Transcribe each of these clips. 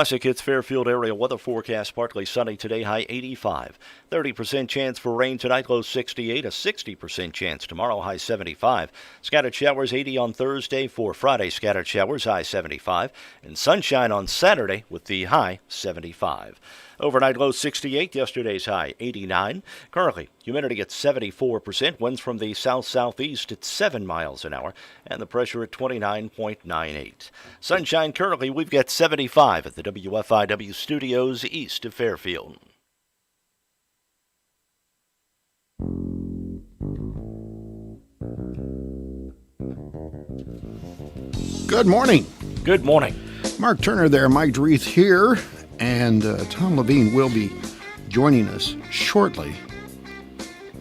Classic Hits Fairfield area weather forecast. Partly sunny today, high 85. 30% chance for rain tonight, low 68. A 60% chance tomorrow, high 75. Scattered showers 80 on Thursday. For Friday, scattered showers, high 75. And sunshine on Saturday with the high 75. Overnight low 68, yesterday's high 89. Currently, humidity at 74%, winds from the south-southeast at 7 miles an hour, and the pressure at 29.98. Sunshine currently, we've got 75 at the WFIW studios east of Fairfield. Good morning. Good morning. Mark Turner there, Mike Dreeth here, and Tom Levine will be joining us shortly.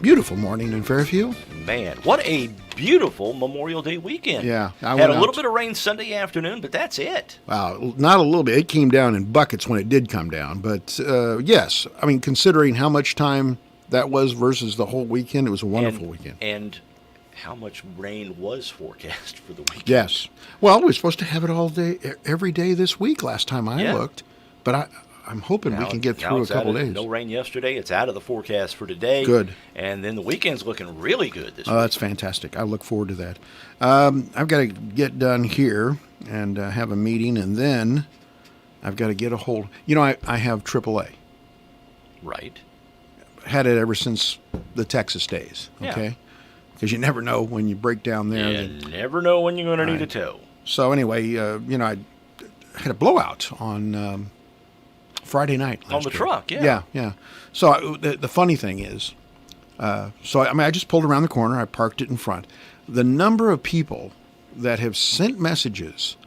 Beautiful morning in Fairfield. Man, what a beautiful Memorial Day weekend. Yeah. I had a little bit of rain Sunday afternoon, but that's it. Wow, not a little bit. It came down in buckets when it did come down. But, yes, I mean, considering how much time that was versus the whole weekend, it was a wonderful weekend. And how much rain was forecast for the weekend. Yes. Well, we're supposed to have it all day, every day this week last time I looked. But I'm hoping we can get through a couple days. No rain yesterday. It's out of the forecast for today. Good. And then the weekend's looking really good this week. Oh, that's fantastic. I look forward to that. I've got to get done here and have a meeting, and then I've got to get a hold. You know, I have AAA. Right. Had it ever since the Texas days, okay? Because you never know when you break down there. You never know when you're going to need a tow. So anyway, I had a blowout on Friday night. On the truck, yeah. Yeah. So the funny thing is, I just pulled around the corner. I parked it in front. The number of people that have sent messages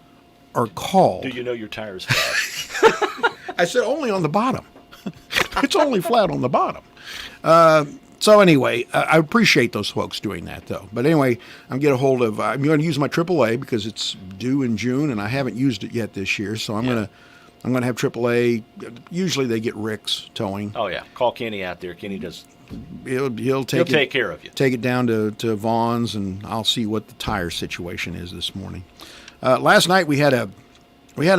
or called. Do you know your tire's flat? I said only on the bottom. It's only flat on the bottom. So anyway, I appreciate those folks doing that, though. But anyway, I'm going to use my AAA because it's due in June, and I haven't used it yet this year. So I'm going to have AAA. Usually they get Rick's towing. Oh yeah, call Kenny out there. Kenny does. He'll take care of you. Take it down to Vaughn's, and I'll see what the tire situation is this morning. Last night we had a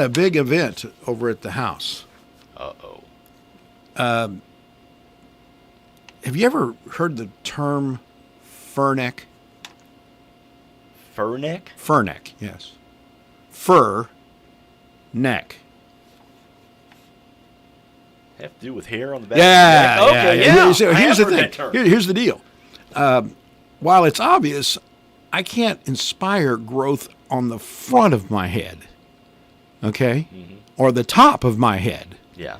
big event over at the house. Have you ever heard the term furneck? Furneck? Furneck, yes. Fur neck. Have to do with hair on the back Yeah, of the neck? Okay, yeah. Here's the thing. Here's the deal. While it's obvious, I can't inspire growth on the front of my head, okay? Mm-hmm. Or the top of my head. Yeah.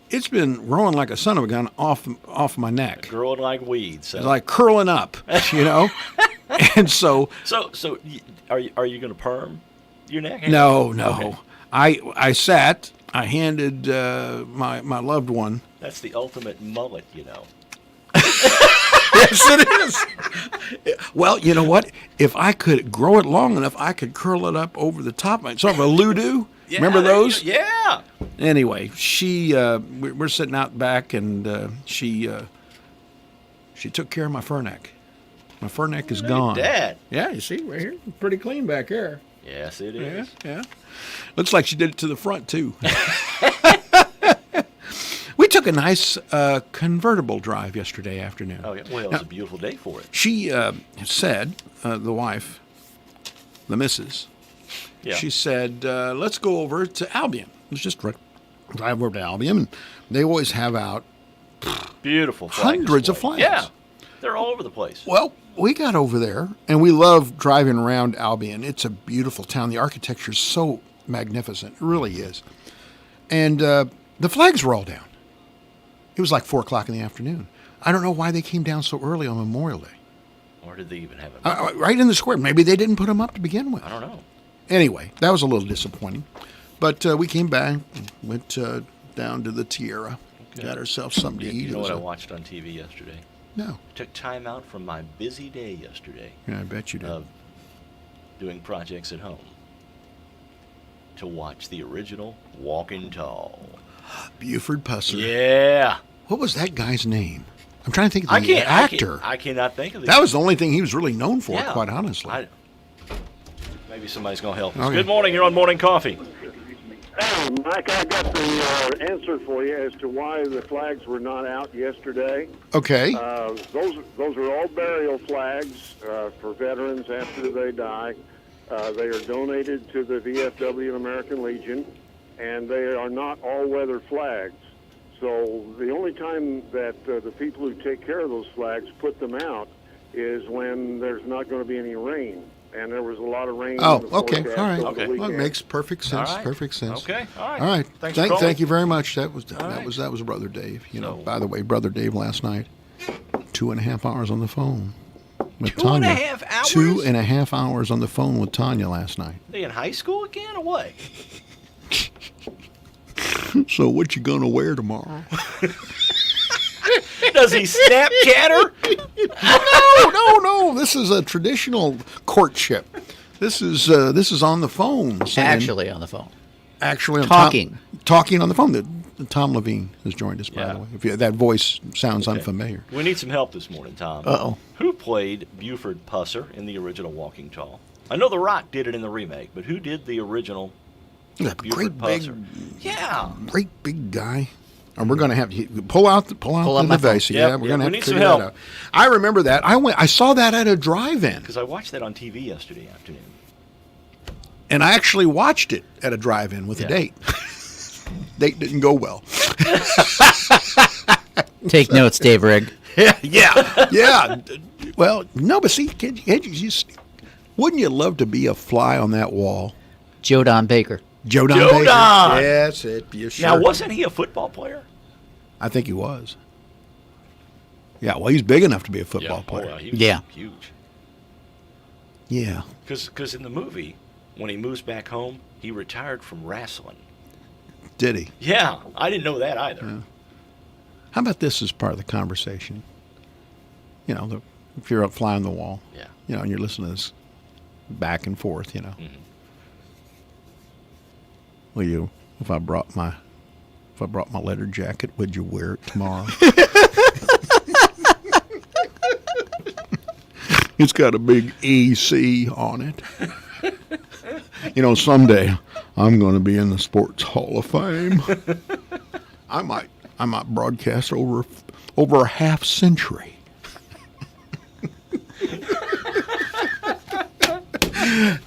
It's been growing like a son of a gun off my neck. Growing like weeds. It's like curling up, you know? And so are you going to perm your neck? No. Okay. I sat, I handed my loved one. That's the ultimate mullet, you know. Yes, it is. Well, you know what? If I could grow it long enough, I could curl it up over the top. Sort of a Ludo. Yeah, remember those? Yeah. Anyway, we're sitting out back, and she took care of my fur neck. My fur neck is gone. Dad. Yeah, you see, right here, pretty clean back here. Yes, it is. Yeah. Looks like she did it to the front too. We took a nice convertible drive yesterday afternoon. Oh yeah. Well, it was a beautiful day for it. She said, the wife, the missus. Yeah. She said, let's go over to Albion. Let's just drive over to Albion. And they always have out beautiful flag hundreds display. of flags. Yeah, they're all over the place. Well, we got over there, and we love driving around Albion. It's a beautiful town. The architecture is so magnificent. It really is. And the flags were all down. It was like 4 o'clock in the afternoon. I don't know why they came down so early on Memorial Day. Or did they even have them? Right in the square. Maybe they didn't put them up to begin with. I don't know. Anyway, that was a little disappointing. But we came back, went down to the Tierra, got ourselves something to eat. You know what I watched on TV yesterday? No. I took time out from my busy day yesterday. Yeah, I bet you did. Of doing projects at home to watch the original Walking Tall. Buford Pusser. Yeah. What was that guy's name? I'm trying to think of the actor. I cannot think of it. That was the only thing he was really known for, quite honestly. Maybe somebody's going to help us. Okay. Good morning. You're on Morning Coffee. Hey, Mike, I got the answer for you as to why the flags were not out yesterday. Okay. Those are all burial flags for veterans after they die. They are donated to the VFW and American Legion, and they are not all-weather flags. So the only time that the people who take care of those flags put them out is when there's not going to be any rain. And there was a lot of rain. Oh, in the okay. forecast All right. over the Well, it weekend. makes perfect sense. All right. Perfect sense. Okay. All right. All right. Thanks for calling. Thank you very much. That was right. that was Brother Dave. You know, So- by the way, Brother Dave last night, 2.5 hours on the phone with 2.5 Tanya. hours? 2.5 hours on the phone with Tanya last night. They in high school again or what? So what you gonna wear tomorrow? Does he Snapchat her? No. This is a traditional courtship. This is on the phone. saying- Actually on the phone. Actually on Talking. talking on the phone. Tom Levine has joined us, by Yeah. the way. If that voice sounds unfamiliar. We need some help this morning, Tom. Uh-oh. Who played Buford Pusser in the original Walking Tall? I know The Rock did it in the remake, but who did the original That Buford great Pusser? big, Yeah. great big guy. And we're going to have to pull out the out my device. phone. Yeah, Yep, we're yep, going to we have need to some figure help. that out. I remember that. I saw that at a drive-in, Because I watched that on TV yesterday afternoon. and I actually watched it at a drive-in with a Yeah. date. Date didn't go well. Take notes, Dave Rigg. Yeah. Well, no, but see, wouldn't you love to be a fly on that wall? Joe Don Baker. Joe Don Joe Baker. Don! Yes, it. You sure? Now, wasn't he a football player? I think he was. Yeah, well, he's big enough to be a football player. Oh, he was Yeah. huge. Yeah. Because in the movie, when he moves back home, he retired from wrestling. Did he? Yeah, I didn't know that either. How about this as part of the conversation? You know, if you're up flying the wall, Yeah. you know, and you're listening to this back and forth, you know. Mm-hmm. Will you, if I brought my leather jacket, would you wear it tomorrow? It's got a big EC on it. You know, someday I'm going to be in the Sports Hall of Fame. I might broadcast over a half century.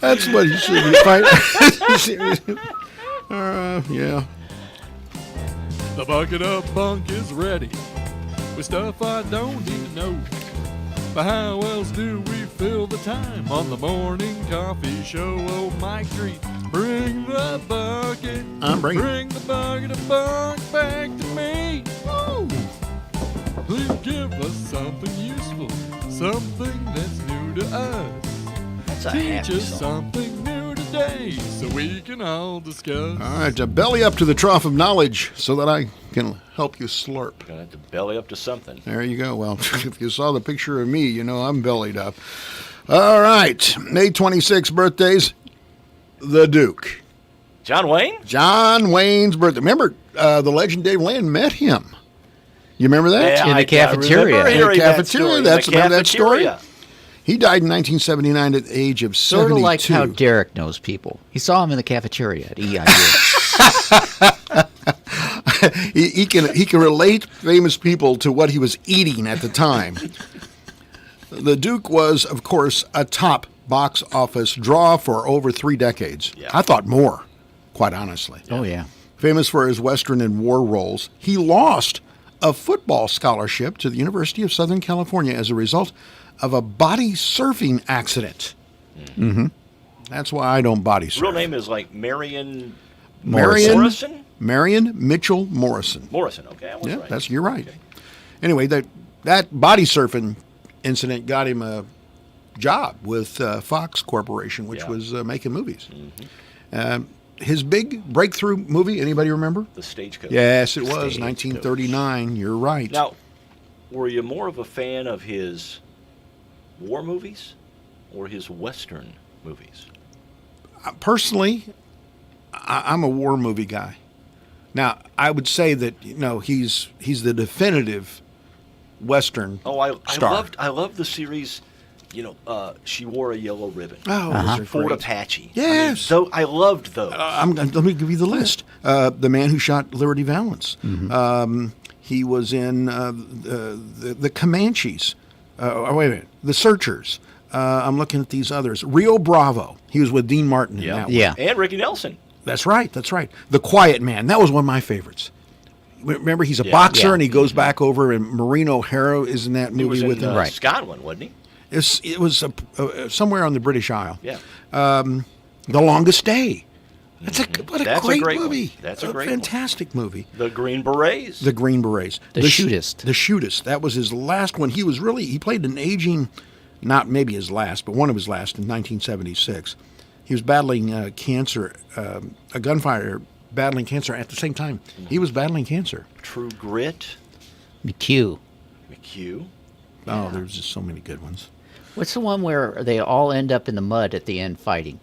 That's what you should be fighting. Yeah. The bucket up bunk is ready with stuff I don't need to know. But how else do we fill the time on the morning coffee show? Oh, Mike Treat, bring the bucket. I'm bringing it. Bring the bucket of bunk back to me. Woo! Please give us something useful, something that's new to us. That's a Teach happy us song. something new today so we can all discuss. All right, to belly up to the trough of knowledge so that I can help you slurp. Gonna have to belly up to something. There you go. Well, if you saw the picture of me, you know I'm bellied up. All right, May 26 birthdays, the Duke. John Wayne? John Wayne's birthday. Remember, the legend Dave Land met him. You remember that? In the cafeteria. I remember hearing In the that cafeteria, story. that's- The remember that story? cafeteria. He died in 1979 at the age of 72. Sort of like how Derek knows people. He saw him in the cafeteria at EIU. he can relate famous people to what he was eating at the time. The Duke was, of course, a top box office draw for over 3 decades. Yeah. I thought more, quite honestly. Oh, yeah. Famous for his Western and war roles, he lost a football scholarship to the University of Southern California as a result of a body surfing accident. Mm-hmm. That's why I don't body surf. Real name is like Marion Morrison Mitchell Morrison. Morrison, okay, I was Yeah, right. you're right. Okay. Anyway, that body surfing incident got him a job with Fox Corporation, which Yeah. was making movies. His big breakthrough movie, anybody remember? The Stagecoach. Yes, it was Stagecoach. 1939. You're right. Now, were you more of a fan of his war movies or his Western movies? Personally, I'm a war movie guy. Now, I would say that he's the definitive Western Oh, I star. loved the series. She wore a yellow ribbon. Oh, Uh-huh. those are Fort great. Apache. Yes. I loved those. Let me give you the list. the man who shot Liberty Valance. He was in the Comanches. Wait a minute, the Searchers. I'm looking at these others. Rio Bravo. He was with Dean Martin in that one. Yeah. And Ricky Nelson. That's right. The Quiet Man. That was one of my favorites. Remember, he's a boxer, Yeah. and he goes back over, and Maureen O'Hara is in that He movie was in with him. Scotland, wasn't he? It was somewhere on the British Isle. Yeah. The Longest Day. That's what a That's a great great one. movie. That's a great one. fantastic movie. The Green Berets. The Green Berets. The Shootist. The Shootist. That was his last one. He played an aging, not maybe his last, but one of his last in 1976. He was battling cancer, a gunfighter battling cancer at the same time. He was battling cancer. True Grit. McHugh. Oh, there's just so many good ones. What's the one where they all end up in the mud at the end fighting?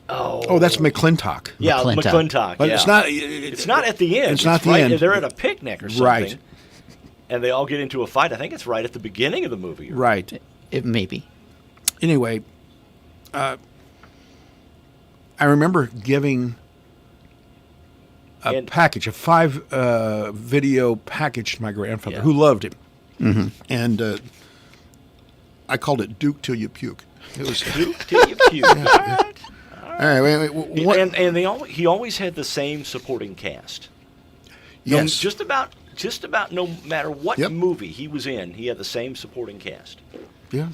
Oh, that's McClintock. Yeah, McClintock. McClintock. But yeah. it's not. It's not at the end. It's not the right, end. They're at a picnic or something. Right. And they all get into a fight. I think it's right at the beginning of the movie. Right. It maybe. Anyway, I remember giving a package, a 5 video package to my grandfather, Yeah. who loved him. And I called it Duke Till You Puke. It was Duke till you puke. all right. Wait, what? And he always had the same supporting cast. Yes. Just about no matter what Yep. movie he was in, he had the same supporting cast. Yeah.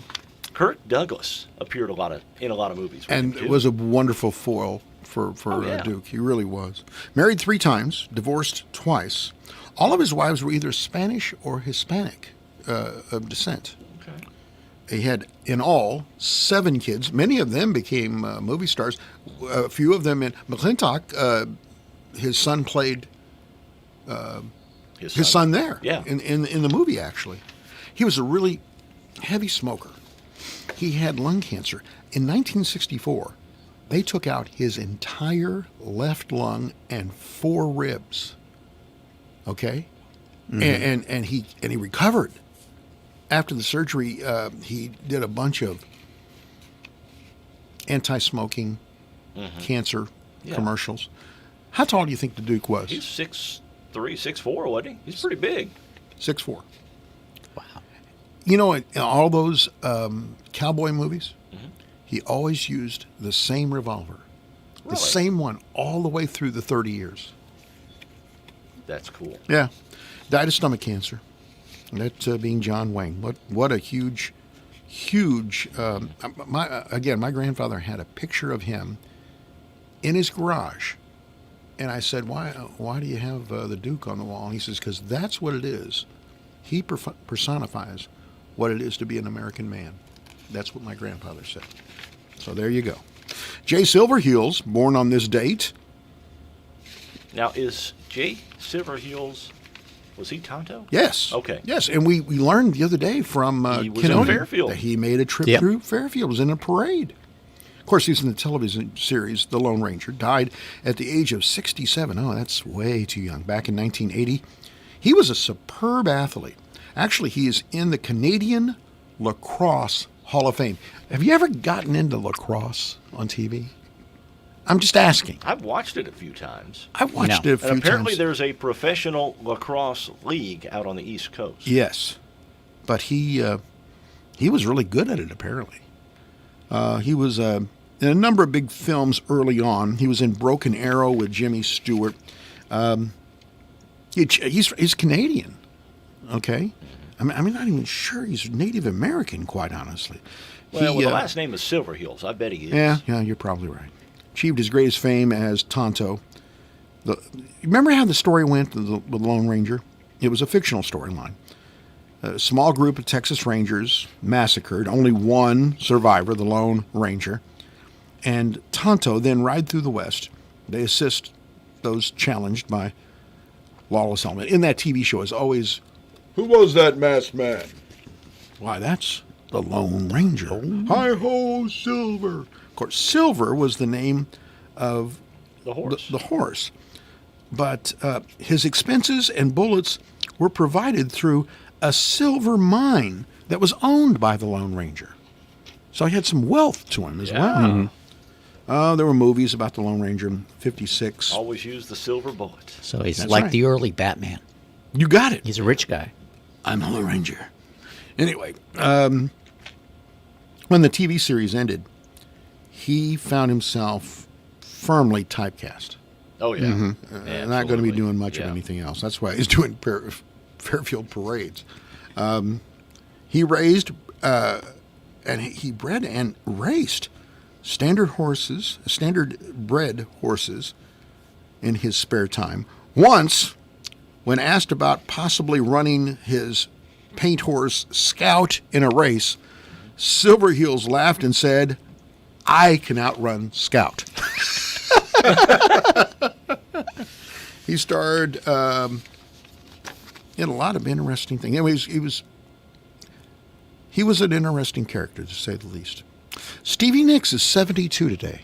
Kirk Douglas appeared in a lot of movies. with And him, too. was a wonderful foil for yeah. Duke. He really was. Married 3 times, divorced twice. All of his wives were either Spanish or Hispanic of descent. Okay. He had, in all, 7 kids. Many of them became movie stars. A few of them in McClintock. His son played his son there. Yeah. In the movie, actually. He was a really heavy smoker. He had lung cancer. In 1964, they took out his entire left lung and 4 ribs. Okay? And he recovered. After the surgery, he did a bunch of anti-smoking cancer commercials. How tall do you think the Duke was? He's 6'3", 6'4", wasn't he? He's pretty big. 6'4". Wow. You know, in all those cowboy movies, he always used the same revolver. The Really? same one all the way through the 30 years. That's cool. Yeah. Died of stomach cancer. That being John Wayne. What a huge. My grandfather had a picture of him in his garage. And I said, why do you have the Duke on the wall? And he says, because that's what it is. He personifies what it is to be an American man. That's what my grandfather said. So there you go. Jay Silverheels, born on this date. Now, is Jay Silverheels, was he Tonto? Yes. Okay. Yes, and we learned the other day from He was in Kenoni Fairfield. that he made a trip Yep. through Fairfield, was in a parade. Of course, he's in the television series The Lone Ranger, died at the age of 67. Oh, that's way too young. Back in 1980. He was a superb athlete. Actually, he is in the Canadian Lacrosse Hall of Fame. Have you ever gotten into lacrosse on TV? I'm just asking. I've watched it a few times. I've watched No. it a few And apparently times. there's a professional lacrosse league out on the East Coast. Yes, but he was really good at it. Apparently, he was in a number of big films early on. He was in Broken Arrow with Jimmy Stewart. He's Canadian. Okay, I'm not even sure he's Native American. Quite honestly, Well, the last name is Silverheels. I bet he is. yeah, you're probably right. Achieved his greatest fame as Tonto. Remember how the story went with the Lone Ranger? It was a fictional storyline. A small group of Texas Rangers massacred, only one survivor, the Lone Ranger. And Tonto then ride through the West. They assist those challenged by lawless element. In that TV show, is always, who was that masked man? Why, that's the Lone Ranger. Hi-ho, Silver. Of course, Silver was the name of The horse. the horse. But his expenses and bullets were provided through a silver mine that was owned by the Lone Ranger. So he had some wealth to him as well. There were movies about the Lone Ranger in 56. Always use the silver bullet. So he's That's like right. the early Batman. You got it. He's a rich guy. I'm the Lone Ranger. Anyway, when the TV series ended, he found himself firmly typecast. Oh, yeah. Not going to be doing much of Yeah. anything else. That's why he's doing Fairfield parades. He raised and he bred and raced standard bred horses in his spare time. Once, when asked about possibly running his paint horse Scout in a race, Silverheels laughed and said, "I can outrun Scout." He starred in a lot of interesting things. Anyways, he was an interesting character, to say the least. Stevie Nicks is 72 today.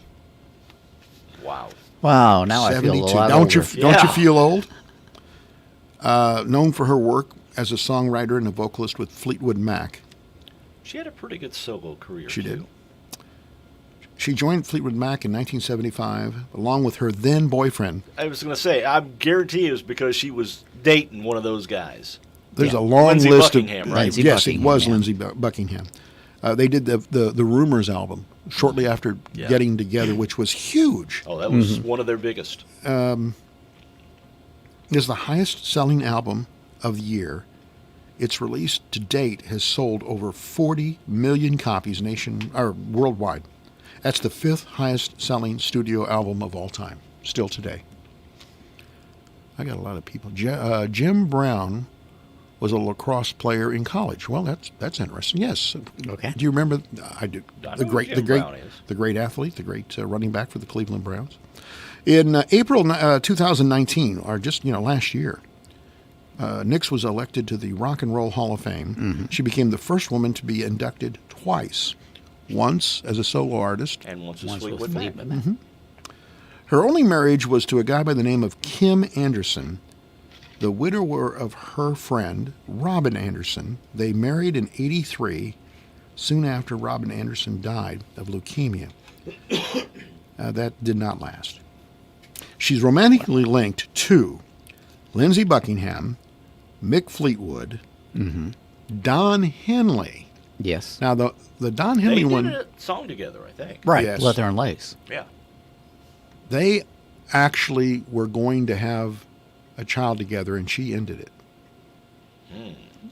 Wow. Wow, now I feel a 72. lot Don't you older. don't you Yeah. feel old? Known for her work as a songwriter and a vocalist with Fleetwood Mac. She had a pretty good solo career, She too. did. She joined Fleetwood Mac in 1975, along with her then boyfriend. I was going to say, I guarantee it was because she was dating one of those guys. There's Yeah. a long Lindsey list Buckingham, of right? Lindsey yes, Buckingham, it was yeah. Lindsey Buckingham. They did the Rumors album shortly after Yeah. getting together, which was huge. Oh, that was one of their biggest. It is the highest selling album of the year. Its release to date has sold over 40 million copies worldwide. That's the 5th highest selling studio album of all time, still today. I got a lot of people. Jim Brown was a lacrosse player in college. Well, that's interesting. Yes. Okay. Do you remember? I do. I The know great, who the Jim great, Brown is. the great athlete, the great running back for the Cleveland Browns. In April 2019, or just last year, Nicks was elected to the Rock and Roll Hall of Fame. Mm-hmm. She became the first woman to be inducted twice, once as a solo artist. And once a Once with Fleetwood Mac. Fleetwood Mac. Her only marriage was to a guy by the name of Kim Anderson, the widower of her friend, Robin Anderson. They married in '83, soon after Robin Anderson died of leukemia. That did not last. She's romantically linked to Lindsey Buckingham, Mick Fleetwood, Don Henley. Yes. Now, the Don They Henley did one, a song together, I think. Right. Yes. Leather and Lace. Yeah. they actually were going to have a child together, and she ended it.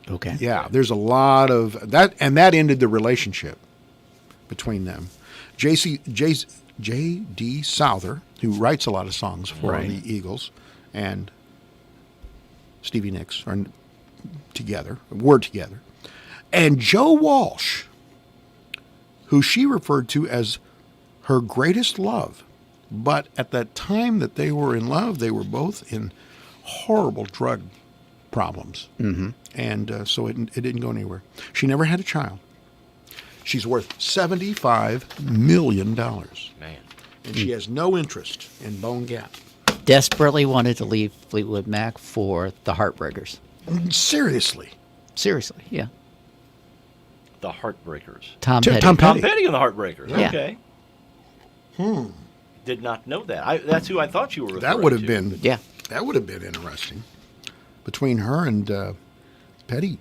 Okay. Yeah, there's a lot of that, and that ended the relationship between them. J.D. Souther, who writes a lot of songs for Right. the Eagles, and Stevie Nicks are together, and Joe Walsh, who she referred to as her greatest love. But at that time that they were in love, they were both in horrible drug problems. Mm-hmm. And so it didn't go anywhere. She never had a child. She's worth $75 million. Man. And she has no interest in Bone Gap. Desperately wanted to leave Fleetwood Mac for the Heartbreakers. Seriously. Seriously, yeah. The Heartbreakers. Tom Tom Petty. Petty. Tom Petty and the Heartbreakers. Yeah. Okay. Did not know that. That's who I thought you were referring That would have to. been Yeah. that would have been interesting. Between her and Petty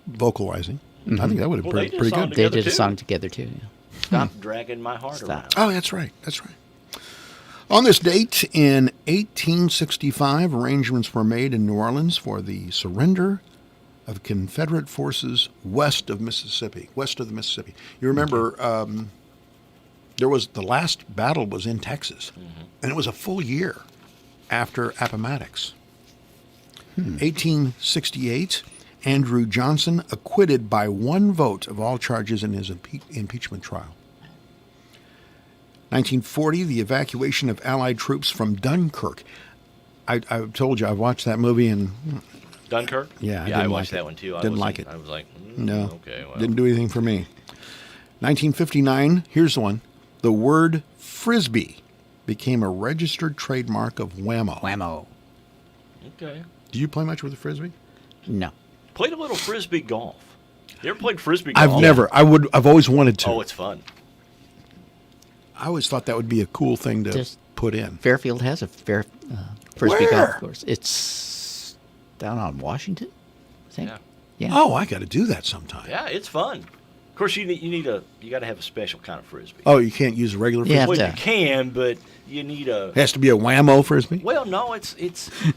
vocalizing. I think that would have Well, been they did a pretty song good. They together, did a too. song together, too. Yeah. Stop dragging my heart Stop. around. Oh, that's right. That's right. On this date in 1865, arrangements were made in New Orleans for the surrender of Confederate forces west of the Mississippi. You remember there was the last battle was in Texas, and it was a full year after Appomattox. 1868, Andrew Johnson acquitted by one vote of all charges in his impeachment trial. 1940, the evacuation of Allied troops from Dunkirk. I told you I watched that movie and Dunkirk? Yeah, I I didn't watched like it. that one too. Didn't like it. I was like, no, okay, well. didn't do anything for me. 1959, here's the one. The word Frisbee became a registered trademark of Whammo. Whammo. Okay. Do you play much with a Frisbee? No. Played a little Frisbee golf. You ever played Frisbee golf? I've always wanted to. Oh, it's fun. I always thought that would be a cool thing to Just- put in. Fairfield has a frisbee Where? golf course. It's down on Washington, I think. Yeah. Yeah. Oh, I got to do that sometime. Yeah, it's fun. Of course, you got to have a special kind of frisbee. Oh, you can't use a regular Yeah. frisbee? Well, you can, but you need a. It has to be a whammo frisbee? Well, no, it's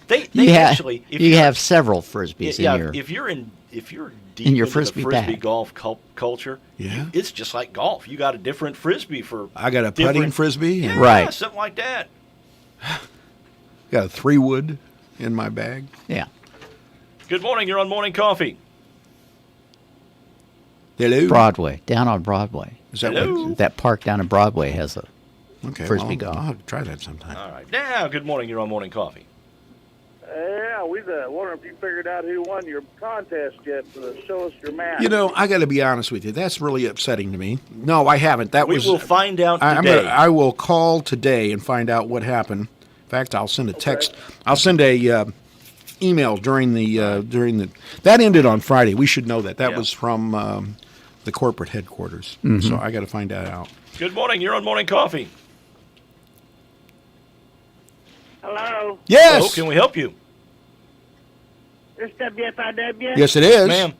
they You actually. If you you're- have several frisbees yeah, in your. if you're deep in your into frisbee the frisbee bag. golf culture, Yeah. it's just like golf. You got a different frisbee for. I got a putting different- frisbee. Yeah, And Right. something like that. got a 3-wood in my bag. Yeah. Good morning. You're on Morning Coffee. Hello? Broadway, down on Broadway. Is that Hello? what? That park down in Broadway has a. Okay, Frisbee well, golf. I'll have to try that sometime. All right. Now, good morning. You're on Morning Coffee. Yeah, we wondering if you figured out who won your contest yet to show us your map. You know, I got to be honest with you. That's really upsetting to me. No, I haven't. That We was. will find out I'm today. I will call today and find out what happened. In fact, I'll send a text. I'll send a email during the. That ended on Friday. We should know that. That Yeah. was from the corporate headquarters. Mm-hmm. So I got to find that out. Good morning. You're on Morning Coffee. Hello, Yes. Hello, can we help you? this WFIW. Yes, it is. Ma'am.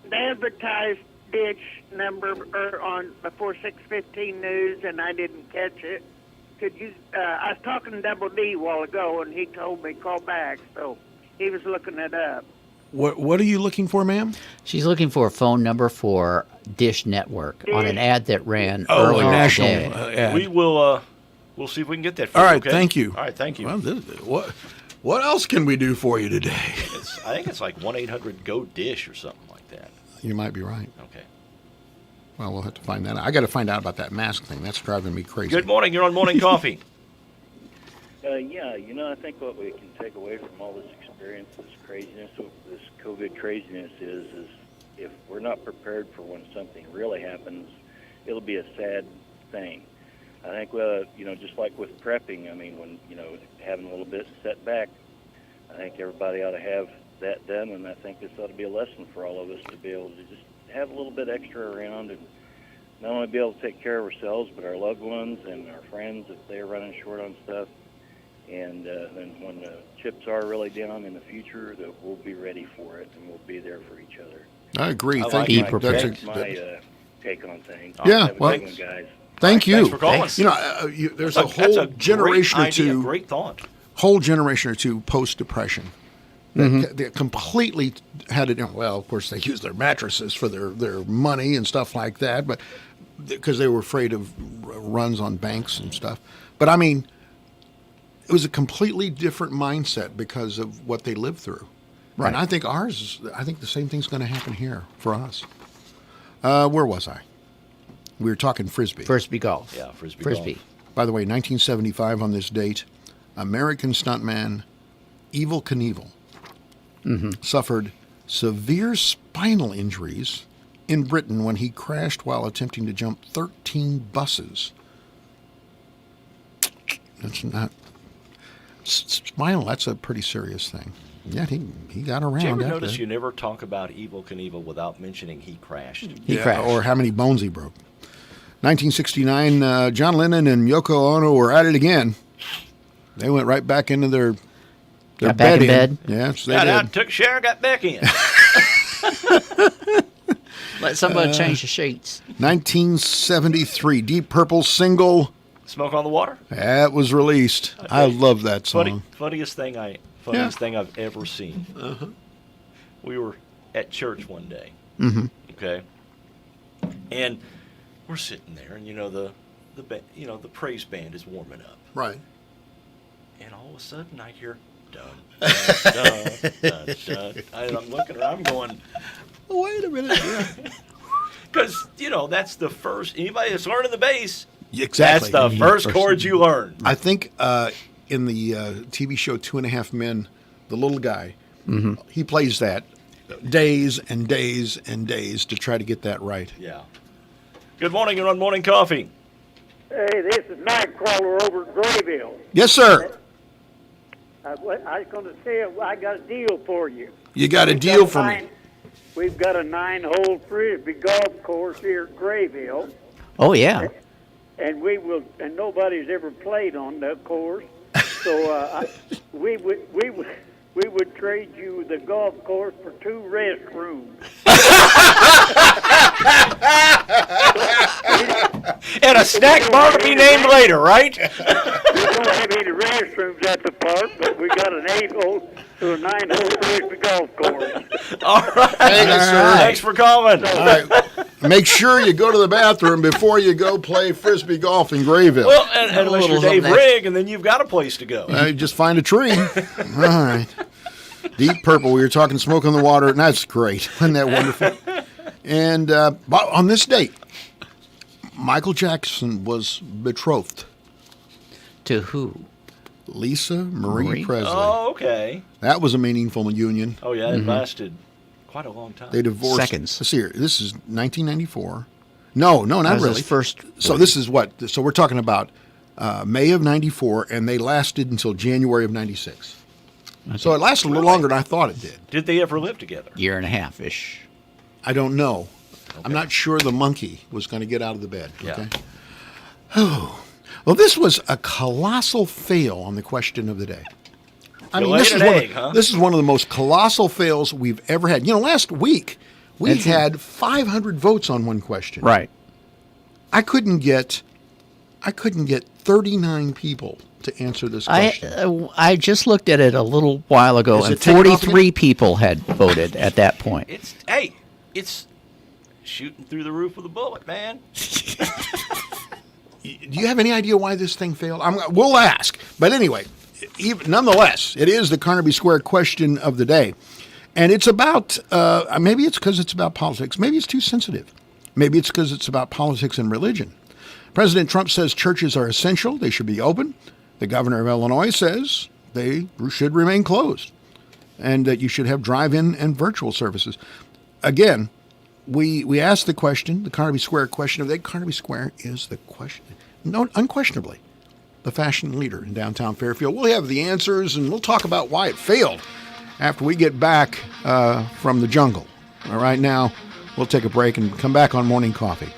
They advertised ditch number on before 6:15 news, and I didn't catch it. Could you? I was talking to Double D a while ago, and he told me call back. So he was looking it up. What are you looking for, ma'am? She's looking for a phone number for Dish Network on an ad that ran Oh, earlier a national today. ad. We will. We'll see if we can get that for All you. right, Okay? thank you. All right, thank you. Well, what else can we do for you today? I think it's like 1-800-GO-DISH or something like that. You might be right. Okay. Well, we'll have to find that out. I got to find out about that mask thing. That's driving me crazy. Good morning. You're on Morning Coffee. Yeah, I think what we can take away from all this experience, this craziness, this COVID craziness is if we're not prepared for when something really happens, it'll be a sad thing. I think, just like with prepping, I mean, when, having a little bit setback, I think everybody ought to have that done, and I think this ought to be a lesson for all of us to be able to just have a little bit extra around and not only be able to take care of ourselves, but our loved ones and our friends if they're running short on stuff. And then when the chips are really down in the future, that we'll be ready for it and we'll be there for each other. I agree. I Thank like you. that. That's my take on things. Yeah, Have a well, good one, guys. Thank you. Thanks for calling. Thanks. You know, there's a That's whole great generation or idea, two, Great thought. whole generation or two post-depression. They completely had it. Well, of course, they used their mattresses for their money and stuff like that, but because they were afraid of runs on banks and stuff. But I mean, it was a completely different mindset because of what they lived through. Right. And I think the same thing's going to happen here for us. Where was I? We were talking Frisbee. Frisbee golf. Yeah, Frisbee golf. By the way, 1975 on this date, American stuntman Evel Knievel suffered severe spinal injuries in Britain when he crashed while attempting to jump 13 buses. That's not spinal. That's a pretty serious thing. Yeah, he got around. Did you ever after notice that. you never talk about Evel Knievel without mentioning he crashed? He crashed. Or how many bones he broke. 1969, John Lennon and Yoko Ono were at it again. They went right back into their Got back in bed? Yes, they Got out, did. took a shower, got back in. Let somebody change the sheets. 1973, Deep Purple single. Smoke on the water. That was released. I love that song. Funniest thing I've ever seen. We were at church one day. Okay, and we're sitting there, and the praise band is warming up, Right. and all of a sudden I hear dun dun dun dun dun, and I'm looking around, I'm going, Wait a minute. Yeah. because that's the first. Anybody that's learning the bass, Exactly. that's the first chords you learn. I think in the TV show 2.5 Men, the little guy, he plays that days and days and days to try to get that right. Yeah. Good morning. You're on Morning Coffee. Hey, this is Nightcrawler over at Grayville. Yes, sir. I was going to say I got a deal for you. You got a deal for me. We've got a 9-hole Frisbee golf course here at Grayville. Oh, yeah. and nobody's ever played on the course. So we would trade you the golf course for 2 restrooms. And a snack bar to be named later, right? We don't have any restrooms at the park, but we got an 8-hole to a 9-hole frisbee golf course. All right. Thanks for calling. All right. Make sure you go to the bathroom before you go play frisbee golf in Grayville. Well, and unless you're Dave Rigg, and then you've got a place to go. Just find a tree. All right. Deep Purple, we were talking Smoke on the Water, and that's great. Isn't that wonderful? And on this date, Michael Jackson was betrothed. To who? Lisa Marie Presley. Oh, okay. That was a meaningful union. Oh, yeah, it lasted quite a long time. They divorced. Seconds. Let's see here. This is 1994. No, not That was really. his first. So this is what? So we're talking about May of 94, and they lasted until January of 96. Okay. So it lasted a little longer than I thought it did. Did they ever live together? Year and a half-ish. I don't know. Okay. I'm not sure the monkey was going to get out of the bed. Okay. Yeah. Oh. Well, this was a colossal fail on the question of the day. I mean, this is one of the most colossal fails we've ever had. You know, last week we had 500 votes on one question. Right. I couldn't get 39 people to answer this question. I just looked at it a little while ago, and 43 people had voted at that point. It's shooting through the roof with a bullet, man. Do you have any idea why this thing failed? We'll ask. But anyway, nonetheless, it is the Carnaby Square question of the day. And it's about, maybe it's because it's about politics. Maybe it's too sensitive. Maybe it's because it's about politics and religion. President Trump says churches are essential. They should be open. The governor of Illinois says they should remain closed and that you should have drive-in and virtual services. Again, we asked the question, the Carnaby Square question of the day. Carnaby Square is the question. No, unquestionably, the fashion leader in downtown Fairfield. We'll have the answers, and we'll talk about why it failed after we get back from the jungle. All right, now we'll take a break and come back on Morning Coffee.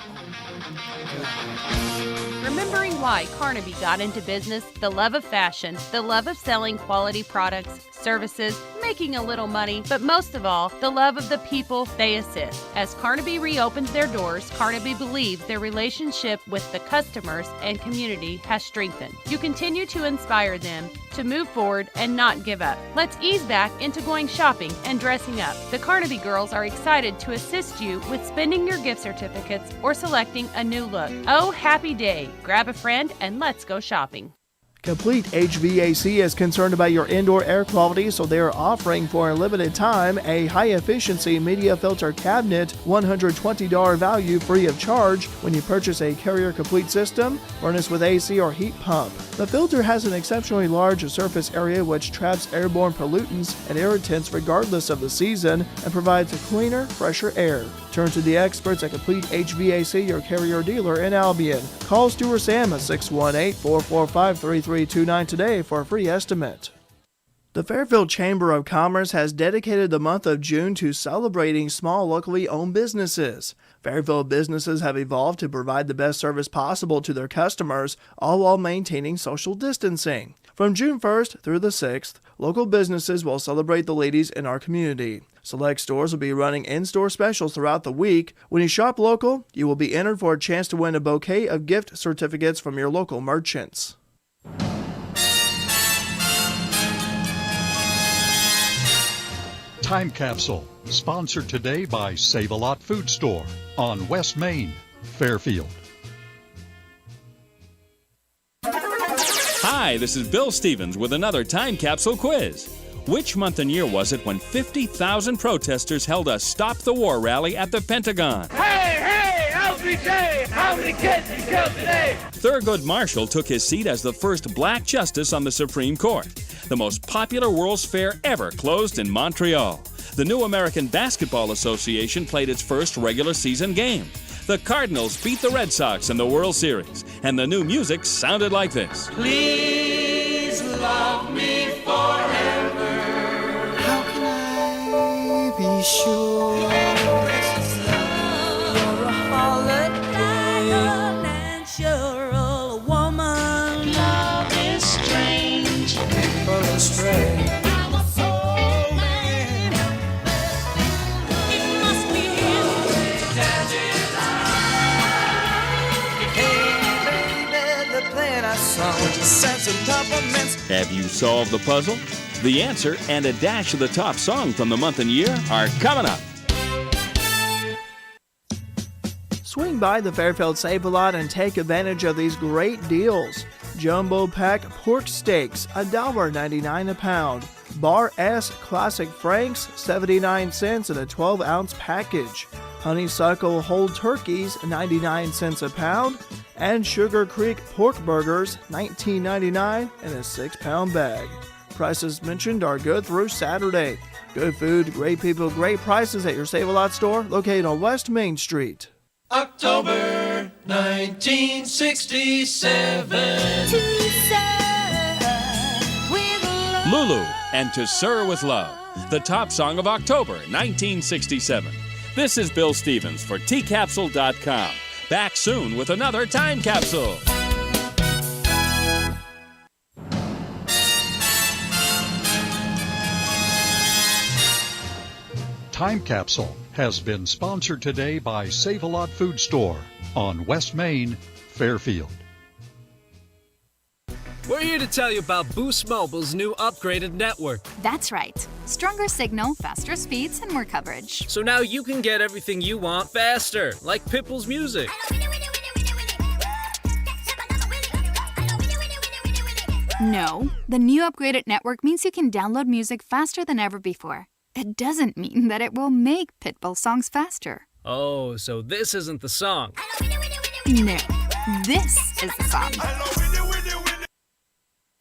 Remembering why Carnaby got into business, the love of fashion, the love of selling quality products, services, making a little money, but most of all, the love of the people they assist. As Carnaby reopens their doors, Carnaby believes their relationship with the customers and community has strengthened. You continue to inspire them to move forward and not give up. Let's ease back into going shopping and dressing up. The Carnaby girls are excited to assist you with spending your gift certificates or selecting a new look. Oh, happy day. Grab a friend and let's go shopping. Complete HVAC is concerned about your indoor air quality, so they are offering for a limited time a high-efficiency media filter cabinet, $120 value free of charge when you purchase a Carrier Complete system, furnace with AC or heat pump. The filter has an exceptionally large surface area which traps airborne pollutants and irritants regardless of the season and provides a cleaner, fresher air. Turn to the experts at Complete HVAC, your Carrier dealer in Albion. Call Stu or Sam at 618-445-3329 today for a free estimate. The Fairfield Chamber of Commerce has dedicated the month of June to celebrating small locally owned businesses. Fairfield businesses have evolved to provide the best service possible to their customers, all while maintaining social distancing. From June 1st through the 6th, local businesses will celebrate the ladies in our community. Select stores will be running in-store specials throughout the week. When you shop local, you will be entered for a chance to win a bouquet of gift certificates from your local merchants. Time Capsule, sponsored today by Save-A-Lot Food Store on West Main, Fairfield. Hi, this is Bill Stevens with another Time Capsule quiz. Which month and year was it when 50,000 protesters held a Stop the War rally at the Pentagon? Hey, LBJ, how many kids you killed today? Thurgood Marshall took his seat as the first black justice on the Supreme Court. The most popular World's Fair ever closed in Montreal. The New American Basketball Association played its first regular season game. The Cardinals beat the Red Sox in the World Series, and the new music sounded like this. Please love me forever. How can I be sure you're a holiday and you're solve the puzzle? The answer and a dash of the top song from the month and year are coming up. Swing by the Fairfield Save-A-Lot and take advantage of these great deals. Jumbo Pack Pork Steaks, $1.99 a pound. Bar S Classic Franks, 79 cents in a 12-ounce package. Honeysuckle Whole Turkeys, 99 cents a pound. And Sugar Creek Pork Burgers, $19.99 in a 6-pound bag. Prices mentioned are good through Saturday. Good food, great people, great prices at your Save-A-Lot store located on West Main Street. October 1967. Lulu and To Sir With Love, the top song of October 1967. This is Bill Stevens for tcapsule.com. Back soon with another Time Capsule. Time Capsule has been sponsored today by Save-A-Lot Food Store on West Main, Fairfield. We're here to tell you about Boost Mobile's new upgraded network. That's right. Stronger signal, faster speeds, and more coverage. So now you can get everything you want faster, like Pitbull's music. No, the new upgraded network means you can download music faster than ever before. It doesn't mean that it will make Pitbull songs faster. Oh, so this isn't the song. No, this is the song.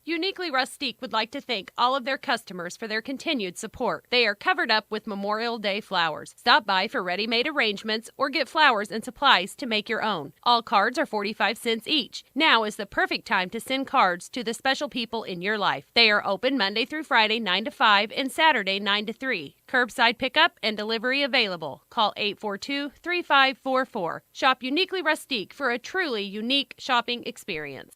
Uniquely Rustique would like to thank all of their customers for their continued support. They are covered up with Memorial Day flowers. Stop by for ready-made arrangements or get flowers and supplies to make your own. All cards are 45 cents each. Now is the perfect time to send cards to the special people in your life. They are open Monday through Friday 9 to 5 and Saturday 9 to 3. Curbside pickup and delivery available. Call 842-3544. Shop Uniquely Rustique for a truly unique shopping experience.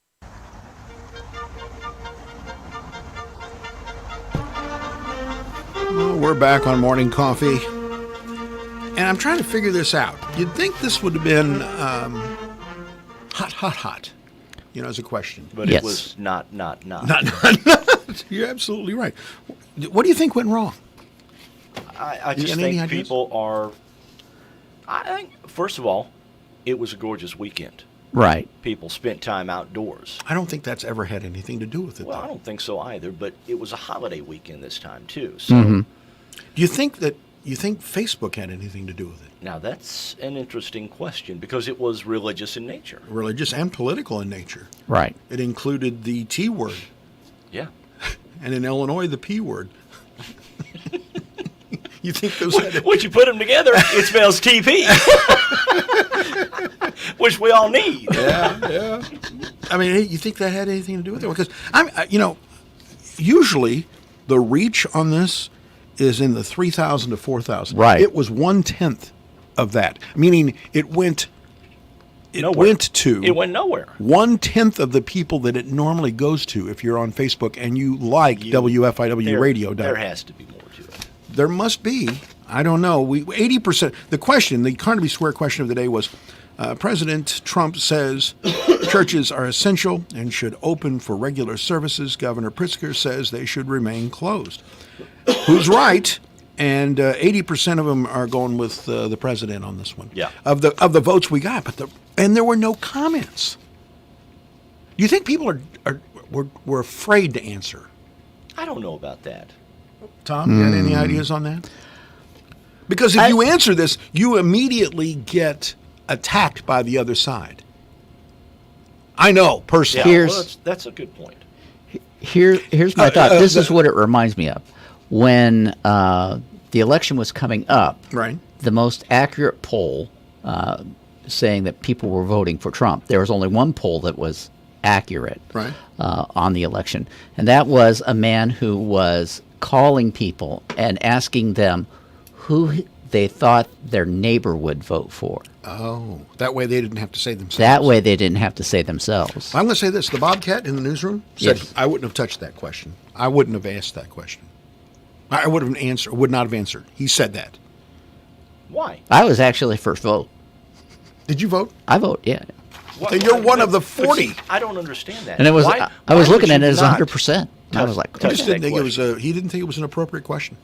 Well, we're back on Morning Coffee, and I'm trying to figure this out. You'd think this would have been hot, you know, as a question. But Yes. it was not. Not. You're absolutely right. What do you think went wrong? I just Any think ideas? people are. I think, first of all, it was a gorgeous weekend. Right. People spent time outdoors. I don't think that's ever had anything to do with it. Well, though. I don't think so either, but it was a holiday weekend this time, too. So Do you think Facebook had anything to do with it? now that's an interesting question because it was religious in nature. Religious and political in nature. Right. It included the T word, Yeah. and in Illinois, the P word. You think those had Once you put them together, it spells TP, which we all need. Yeah. I mean, you think that had anything to do with it? Because usually the reach on this is in the 3,000 to 4,000. Right. It was 1/10 of that, meaning it went Nowhere. went to It went nowhere. 1/10 of the people that it normally goes to. If you're on Facebook and you like WFIW radio, There has to be more to it. there must be. I don't know. 80%. The Carnaby Square question of the day was, President Trump says churches are essential and should open for regular services. Governor Pritzker says they should remain closed. Who's right? And 80% of them are going with the president on this one. Yeah. Of the votes we got, and there were no comments. Do you think people were afraid to answer? I don't know about that. Tom, you got any ideas on that? Because if you answer this, you immediately get attacked by the other side. I know, personally. Yeah, well, that's a good point. Here's my thought. This is what it reminds me of. When the election was coming up, right, the most accurate poll saying that people were voting for Trump, there was only one poll that was accurate right, on the election, and that was a man who was calling people and asking them who they thought their neighbor would vote for. Oh, that way they didn't have to say themselves. That way they didn't have to say themselves. I'm going to say this. The Bobcat in the newsroom said, Yes. I wouldn't have touched that question. I wouldn't have asked that question. I would not have answered. He said that. Why? I was actually first vote. Did you vote? I vote, yeah. Then you're one of the 40. I don't understand that. And it was Why I was would looking at you it as not? 100%. I was like, I just didn't think it was he didn't think it was an appropriate question.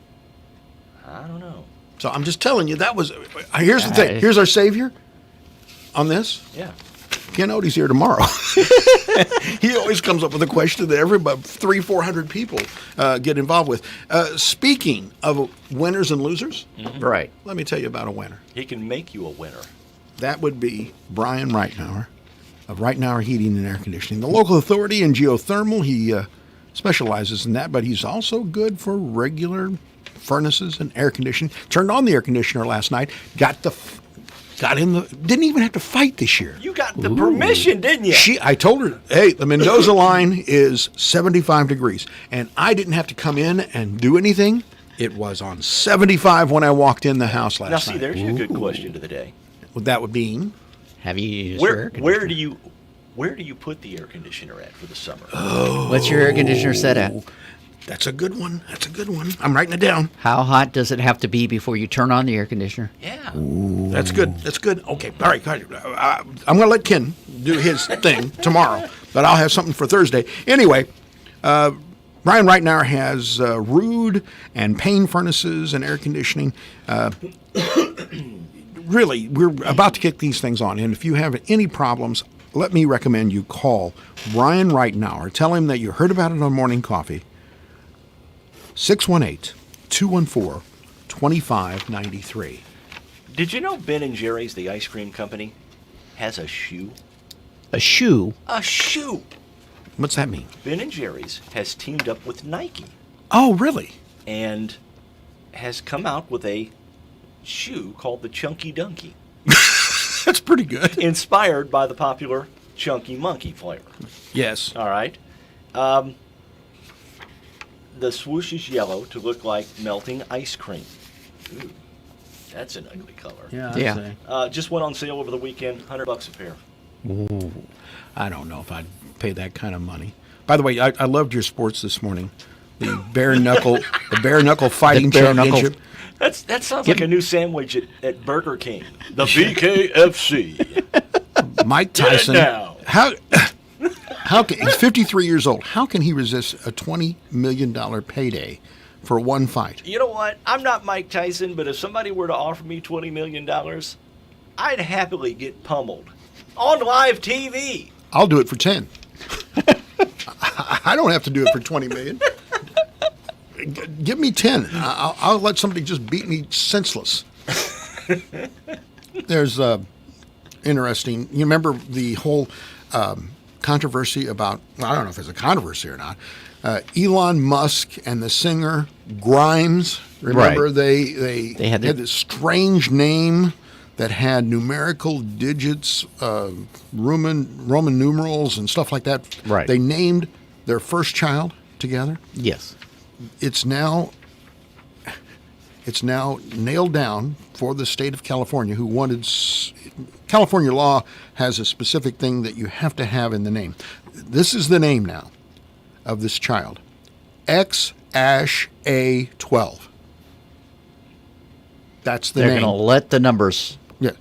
I don't know. So I'm just telling you that was. Here's the thing. Here's our savior on this. Yeah. Ken Odie's here tomorrow. He always comes up with a question that everybody, 300-400 people get involved with. Speaking of winners and losers, right? Let me tell you about a winner. He can make you a winner. That would be Brian Reitnauer of Reitnauer Heating and Air Conditioning, the local authority in geothermal. He specializes in that, but he's also good for regular furnaces and air conditioning. Turned on the air conditioner last night. Didn't even have to fight this year. You got the permission, didn't you? I told her, hey, the Mendoza line is 75 degrees, and I didn't have to come in and do anything. It was on 75 when I walked in the house last night. Now, see, there's your good question of the day. Well, that would be, have you used your air conditioner? Where do you put the air conditioner at for the summer? Oh, what's your air conditioner set at? That's a good one. I'm writing it down. How hot does it have to be before you turn on the air conditioner? Yeah. Ooh. That's good. Okay. All right. I'm going to let Ken do his thing tomorrow, but I'll have something for Thursday. Anyway, Brian Reitnauer has Rude and Payne furnaces and air conditioning. Really, we're about to kick these things on, and if you have any problems, let me recommend you call Brian Reitnauer. Tell him that you heard about it on Morning Coffee. 618-214-2593. Did you know Ben & Jerry's, the ice cream company, has a shoe? A shoe? A shoe! What's that mean? Ben & Jerry's has teamed up with Nike. Oh, really? And has come out with a shoe called the Chunky Dunky. That's pretty good. Inspired by the popular Chunky Monkey flavor. Yes. All right. The swoosh is yellow to look like melting ice cream. Ooh, that's an ugly color. Yeah. Just went on sale over the weekend, $100 a pair. Ooh, I don't know if I'd pay that kind of money. By the way, I loved your sports this morning. The bare knuckle fighting championship. That sounds like a new sandwich at Burger King. The BKFC. Mike Tyson. Get it now. How can he's 53 years old? How can he resist a $20 million payday for one fight? You know what? I'm not Mike Tyson, but if somebody were to offer me $20 million, I'd happily get pummeled on live TV. I'll do it for 10. I don't have to do it for 20 million. Give me 10. I'll let somebody just beat me senseless. There's interesting. You remember the whole controversy about, I don't know if it's a controversy or not, Elon Musk and the singer Grimes. Remember, Right. they had this strange name that had numerical digits, Roman numerals and stuff like that. Right. They named their first child together. Yes. It's now nailed down for the state of California, who wanted. California law has a specific thing that you have to have in the name. This is the name now of this child, X-A12. That's the name. They're going to let the numbers. Yeah,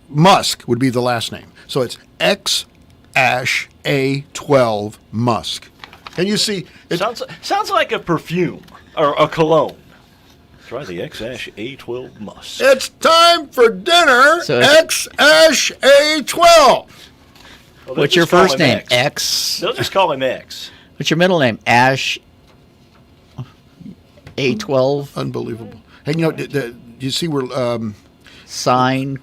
Musk would be the last name. So it's X-A12 Musk. Can you see? Sounds like a perfume or a cologne. Try the X-A12 Musk. It's time for dinner. So X-A12. Well, What's your first name? X. They'll just call him X. What's your middle name? Ash A12. Unbelievable. Hey, you know, you see where Sign.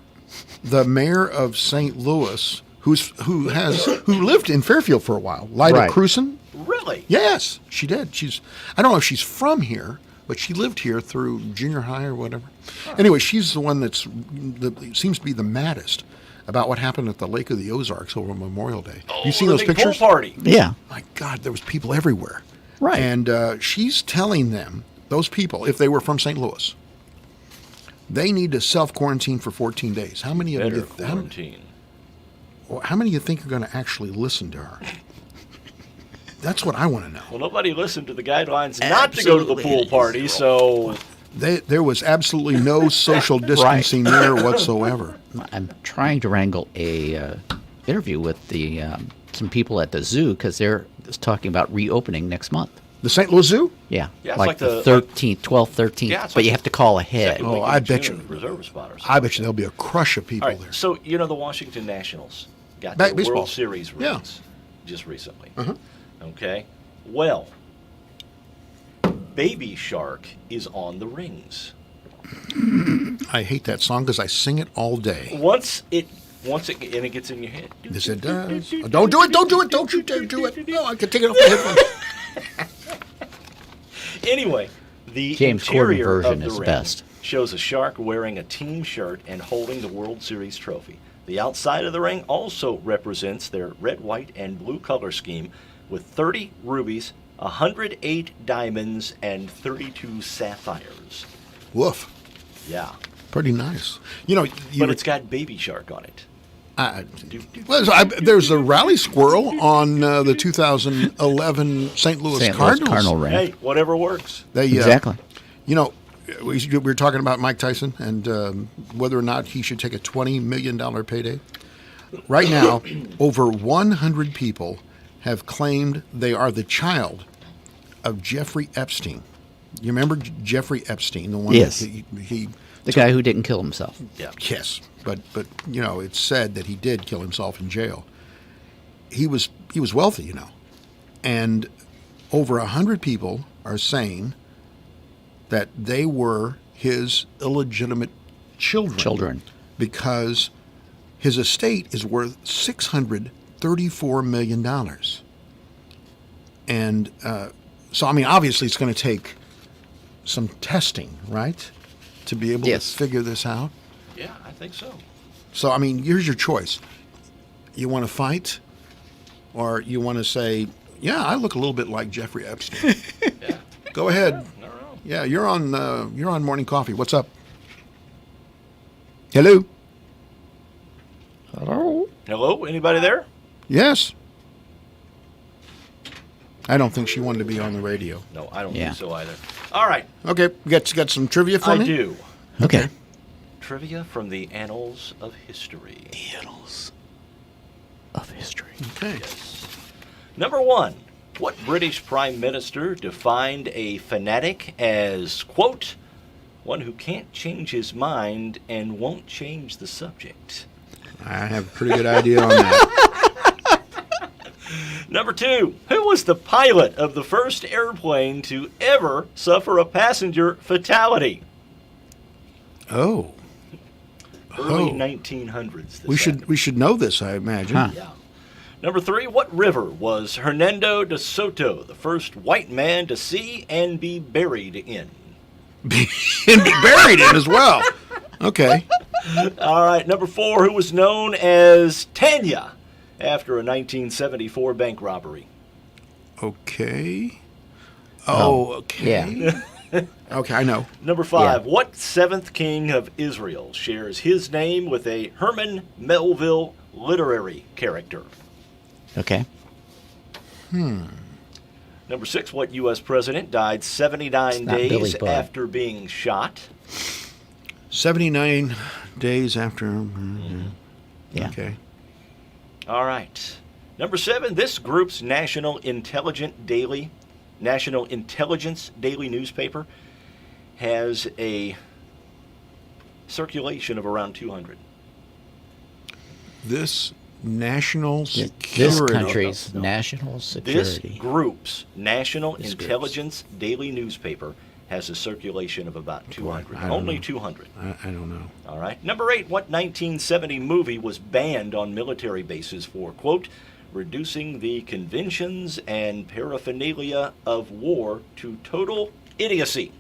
the mayor of St. Louis, who lived in Fairfield for a while, Lyda Right. Cruson. Really? Yes, she did. I don't know if she's from here, but she lived here through junior high or whatever. Anyway, she's the one that seems to be the maddest about what happened at the Lake of the Ozarks over Memorial Day. You seen those big pictures? Pool party. Yeah. My God, there was people everywhere. Right. And she's telling them, those people, if they were from St. Louis, they need to self-quarantine for 14 days. How many of Better you? quarantine. How many of you think are going to actually listen to her? That's what I want to know. Well, nobody listened to the guidelines not to go to the pool party, so There was absolutely no social distancing there whatsoever. I'm trying to wrangle a interview with the some people at the zoo because they're is talking about reopening next month. The St. Louis Zoo? Yeah, Yeah, it's like like the the- 13th, 12th, 13th. Yeah, it's but like you the have to call ahead. second Oh, weekend I of bet June, you. reserve a spot or something. I bet you there'll be a crush of people All right, there. so you know the Washington Nationals got Back their baseball. World Series Yeah. rings just recently. Uh-huh. Okay, well, Baby Shark is on the rings. I hate that song because I sing it all day. Once it and it gets in your head. Yes, it does. Oh, don't do it. Don't do it. Don't you dare do it. No, I can take it off the headphones. Anyway, the James Corden interior version of the is ring best. shows a shark wearing a team shirt and holding the World Series trophy. The outside of the ring also represents their red, white, and blue color scheme with 30 rubies, 108 diamonds, and 32 sapphires. Woof. Yeah. Pretty nice. You know, But it's got Baby Shark on it. There's a rally squirrel on the 2011 St. Louis Cardinals. Cardinal ring. Hey, whatever works. Exactly. You know, we were talking about Mike Tyson and whether or not he should take a $20 million payday. Right now, over 100 people have claimed they are the child of Jeffrey Epstein. You remember Jeffrey Epstein, the one Yes. that he The guy who didn't kill himself. Yeah. Yes, but you know, it's said that he did kill himself in jail. He was wealthy, you know, and over 100 people are saying that they were his illegitimate children because his estate is worth $634 million. And so, I mean, obviously, it's going to take some testing, right, to be able to figure this out. Yeah, I think so. So, I mean, here's your choice. You want to fight, or you want to say, yeah, I look a little bit like Jeffrey Epstein. Yeah. Go ahead. I don't know. Yeah, you're on Morning Coffee. What's up? Hello? Hello? Hello? Anybody there? Yes. I don't think she wanted to be on the radio. No, I don't think so either. All right. Okay, got some trivia for I me? do. Okay. Trivia from the Annals of History. The Annals of History. Okay. Number 1. What British Prime Minister defined a fanatic as, quote, one who can't change his mind and won't change the subject? I have a pretty good idea on that. Number 2. Who was the pilot of the first airplane to ever suffer a passenger fatality? Oh. Early 1900s. We should know this, I imagine. Yeah. Number 3. What river was Hernando de Soto the first white man to see and be buried in? And be buried in as well. Okay. All right. Number 4. Who was known as Tanya after a 1974 bank robbery? Okay. Oh, okay. Yeah. Okay, I know. Number 5. What 7th king of Israel shares his name with a Herman Melville literary character? Okay. Number 6. What U.S. president died 79 not Billy days Budd. after being shot? 79 days after. Yeah. Okay. All right. Number 7. This group's National Intelligence Daily newspaper has a circulation of around 200. This national security. This country's national This security. group's National This Intelligence Daily newspaper has a circulation of about 200. I don't Only know. 200. I don't know. All right. Number 8. What 1970 movie was banned on military bases for, quote, reducing the conventions and paraphernalia of war to total idiocy?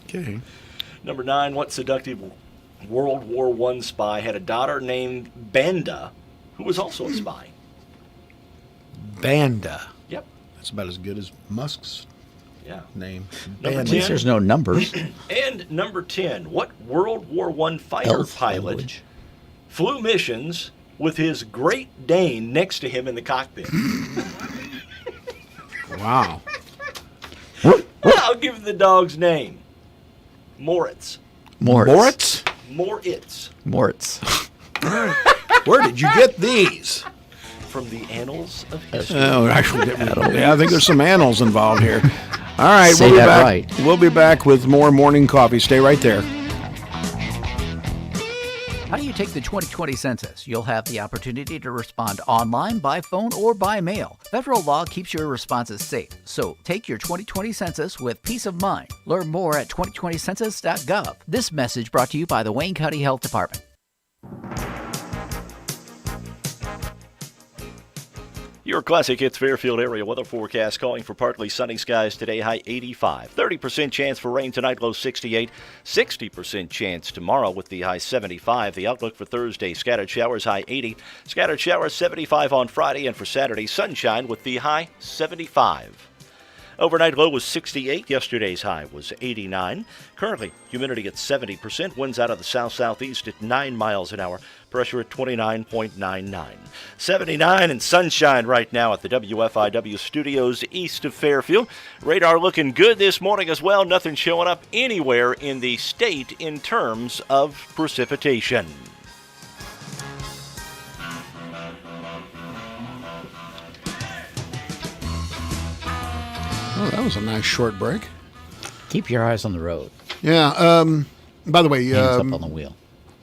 Okay. Number 9. What seductive World War I spy had a daughter named Banda, who was also a spy? Banda. Yep. That's about as good as Musk's name. Number At 10. least there's no numbers. And number 10. What World War I fighter Elf pilot language. flew missions with his Great Dane next to him in the cockpit? Wow. I'll give the dog's name. Moritz. Moritz? Moritz. Moritz. Where did you get these? from the Annals of History. Oh, actually, yeah, I think there's some annals involved here. All right, Say we'll be that back. right. We'll be back with more morning coffee. Stay right there. How do you take the 2020 census? You'll have the opportunity to respond online, by phone, or by mail. Federal law keeps your responses safe, so take your 2020 census with peace of mind. Learn more at 2020census.gov. This message brought to you by the Wayne County Health Department. Your Classic Hits Fairfield area weather forecast calling for partly sunny skies today, high 85. 30% chance for rain tonight, low 68. 60% chance tomorrow with the high 75. The outlook for Thursday, scattered showers, high 80. Scattered showers, 75 on Friday. And for Saturday, sunshine with the high 75. Overnight low was 68. Yesterday's high was 89. Currently, humidity at 70%. Winds out of the south-southeast at 9 miles an hour. Pressure at 29.99. 79 and sunshine right now at the WFIW studios east of Fairfield. Radar looking good this morning as well. Nothing showing up anywhere in the state in terms of precipitation. Oh, that was a nice short break. Keep your eyes on the road. Yeah. By the way, Hands up on the wheel.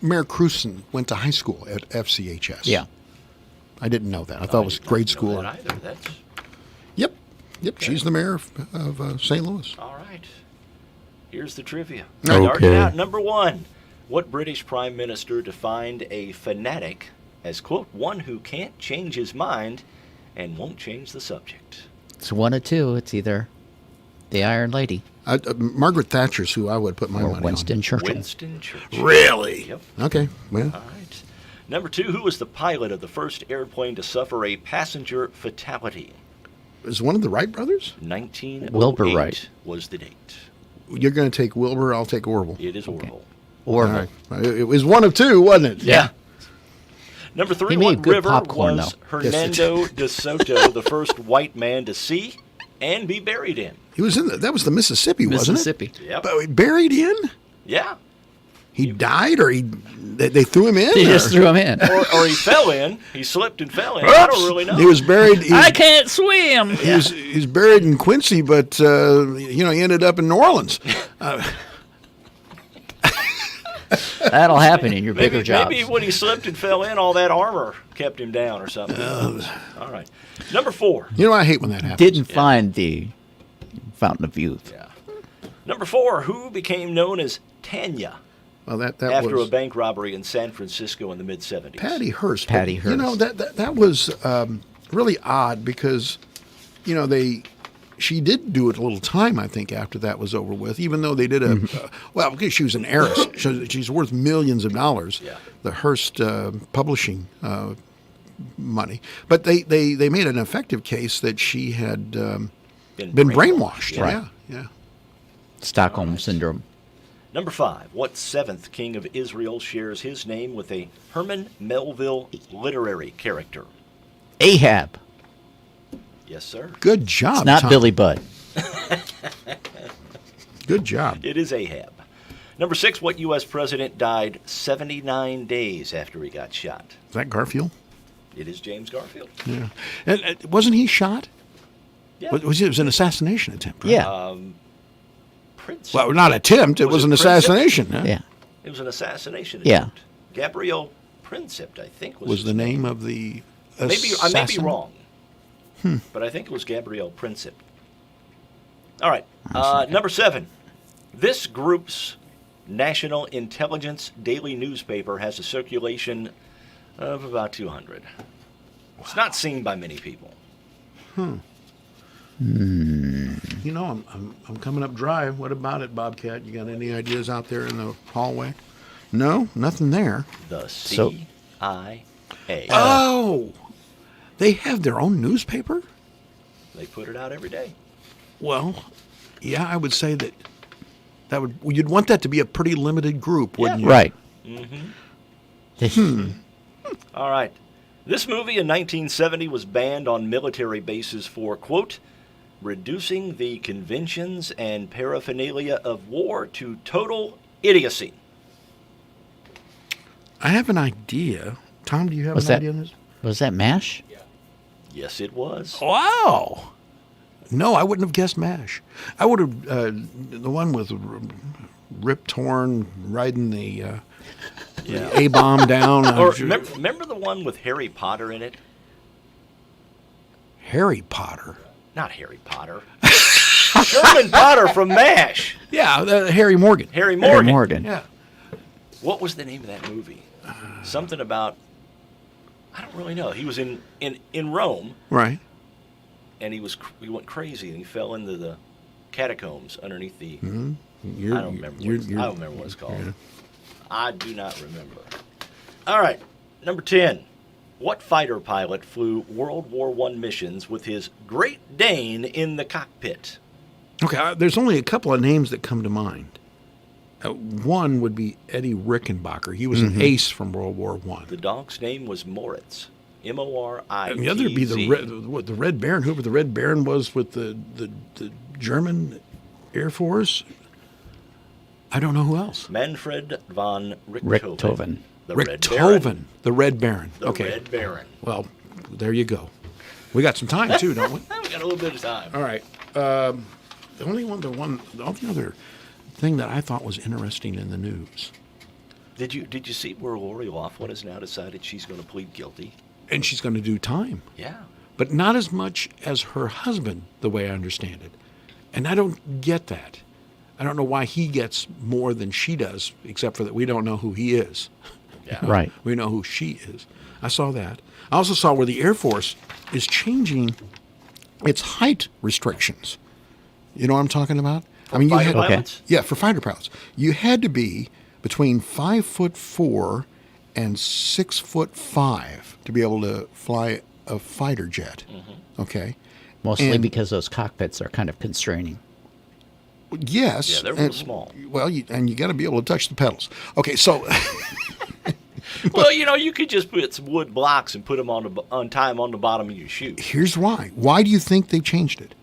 Mayor Cruson went to high school at FCHS. Yeah. I didn't know that. I thought it was grade school. Yep. Okay. She's the mayor of St. Louis. All right. Here's the trivia. Okay. Starting out, number one. What British Prime Minister defined a fanatic as, quote, one who can't change his mind and won't change the subject? It's one of two. It's either the Iron Lady. Margaret Thatcher's who I would put my money on. Winston Churchill. Winston Churchill. Really? Yep. Okay. Well. All right. Number two, who was the pilot of the first airplane to suffer a passenger fatality? Is one of the Wright brothers? 1908 Wilbur Wright was the date. You're going to take Wilbur, I'll take Orville. It is Orville. Orville. Right. It was one of two, wasn't it? Yeah. Number three, He made what good river popcorn, was though. Hernando de Soto the first white man to see and be buried in? He was in that was the Mississippi, wasn't it? Mississippi. Yep. But buried in? Yeah. He died, or they threw him in? They or? just threw him in. Or he fell in. He slipped and fell in. I don't really know. He was buried. I can't swim. He's buried in Quincy, but he ended up in New Orleans. That'll happen in your bigger jobs. Maybe when he slipped and fell in, all that armor kept him down or something. All right. Number four. I hate when that happens. Didn't find the Fountain of Youth. Yeah. Number four, who became known as Tanya Well, that after was a bank robbery in San Francisco in the mid-'70s? Patty Hearst. Patty Hearst. That was really odd because, she did do it a little time, I think, after that was over with, even though they did because she was an heiress. She's worth millions of dollars, the Hearst publishing money. But they made an effective case that she had been brainwashed. Yeah. Stockholm Syndrome. Number five, what seventh king of Israel shares his name with a Herman Melville literary character? Ahab. Yes, sir. Good job, It's not Tom. Billy Budd. Good job. It is Ahab. Number six, what U.S. president died 79 days after he got shot? Is that Garfield? It is James Garfield. Yeah. And wasn't he shot? Yeah. It was an assassination attempt, right? Yeah. Prince. Well, not attempt. It was an assassination. Huh? Yeah. It was an assassination Yeah. attempt. Gabriel Princip, I think, Was his the name of the assassin? I may be wrong. But I think it was Gabriel Princip. All right. Number seven. This group's National Intelligence Daily newspaper has a circulation of about 200. It's not seen by many people. I'm coming up dry. What about it, Bobcat? You got any ideas out there in the hallway? No, nothing there. The CIA. Oh, they have their own newspaper? They put it out every day. Well, yeah, I would say that you'd want that to be a pretty limited group, wouldn't you? Right. All right. This movie in 1970 was banned on military bases for, quote, reducing the conventions and paraphernalia of war to total idiocy. I have an idea. Tom, do you have an idea on this? Was that MASH? Yes, it was. Wow. No, I wouldn't have guessed MASH. I would have the one with Rip Torn riding the A-bomb down. Or remember the one with Harry Potter in it? Harry Potter? Not Harry Potter. Sherman Potter from MASH. Yeah, Harry Morgan. Harry Morgan. Harry Morgan. Yeah. What was the name of that movie? Something about, I don't really know. He was in Rome. Right. And he went crazy and he fell into the catacombs underneath the. Mm-hmm. I don't remember. I don't remember what it's called. Yeah. I do not remember. All right, number 10. What fighter pilot flew World War I missions with his Great Dane in the cockpit? Okay, there's only a couple of names that come to mind. One would be Eddie Rickenbacker. He was an ace from World War I. The dog's name was Moritz. M-O-R-I-T-Z. And the other would be the Red Baron. Whoever the Red Baron was with the German Air Force. I don't know who else. Manfred von Richthofen. Richthofen, the Red Baron. The Red Baron. Well, there you go. We got some time too, don't we? We got a little bit of time. All right. The only other thing that I thought was interesting in the news. Did you see where Lori Loughlin has now decided she's going to plead guilty? And she's going to do time. Yeah. But not as much as her husband, the way I understand it. And I don't get that. I don't know why he gets more than she does, except for that we don't know who he is. Yeah. Right. We know who she is. I saw that. I also saw where the Air Force is changing its height restrictions. You know what I'm talking about? For fighter pilots? Yeah, for fighter pilots. You had to be between 5'4" and 6'5" to be able to fly a fighter jet. Mm-hmm. Okay. Mostly because those cockpits are kind of constraining. Yes. Yeah, they're real small. Well, you got to be able to touch the pedals. Okay, so. Well, you could just put some wood blocks and put them untie them on the bottom of your shoe. Here's why. Why do you think they changed it?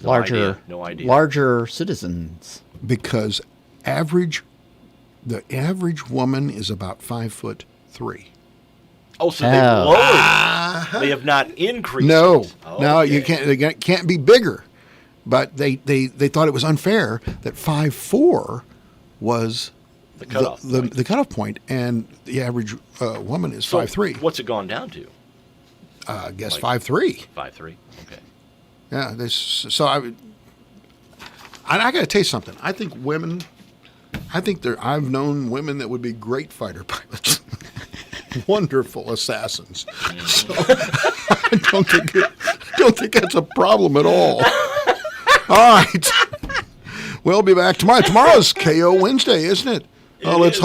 No idea. Larger citizens. Because the average woman is about 5'3". Oh, so they've lowered. They have not increased. No, it. No, you can't. They can't be bigger. But they thought it was unfair that 5'4" was the cutoff point, and the average woman is 5'3". What's it gone down to? I guess 5'3". 5'3". Okay. Yeah. I got to tell you something. I think women. I've known women that would be great fighter pilots. Wonderful assassins. So I don't think that's a problem at all. All right. We'll be back tomorrow. Tomorrow's KO Wednesday, isn't it? Let's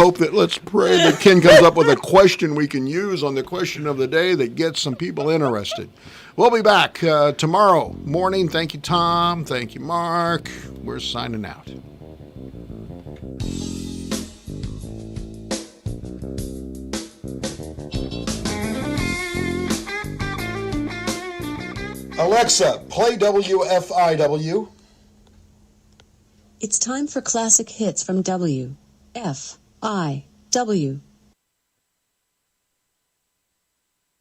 pray that Ken comes up with a question we can use on the question of the day that gets some people interested. We'll be back tomorrow morning. Thank you, Tom. Thank you, Mark. We're signing out. Alexa, play WFIW. It's time for classic hits from WFIW.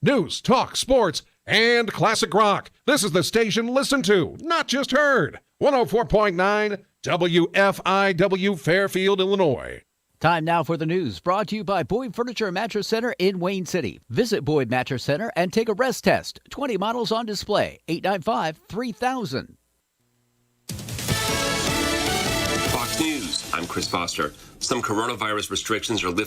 News, talk, sports, and classic rock. This is the station listened to, not just heard. 104.9 WFIW, Fairfield, Illinois. Time now for the news, brought to you by Boyd Furniture and Mattress Center in Wayne City. Visit Boyd Mattress Center and take a rest test. 20 models on display. 895-3000. Fox News. I'm Chris Foster. Some coronavirus restrictions are lifted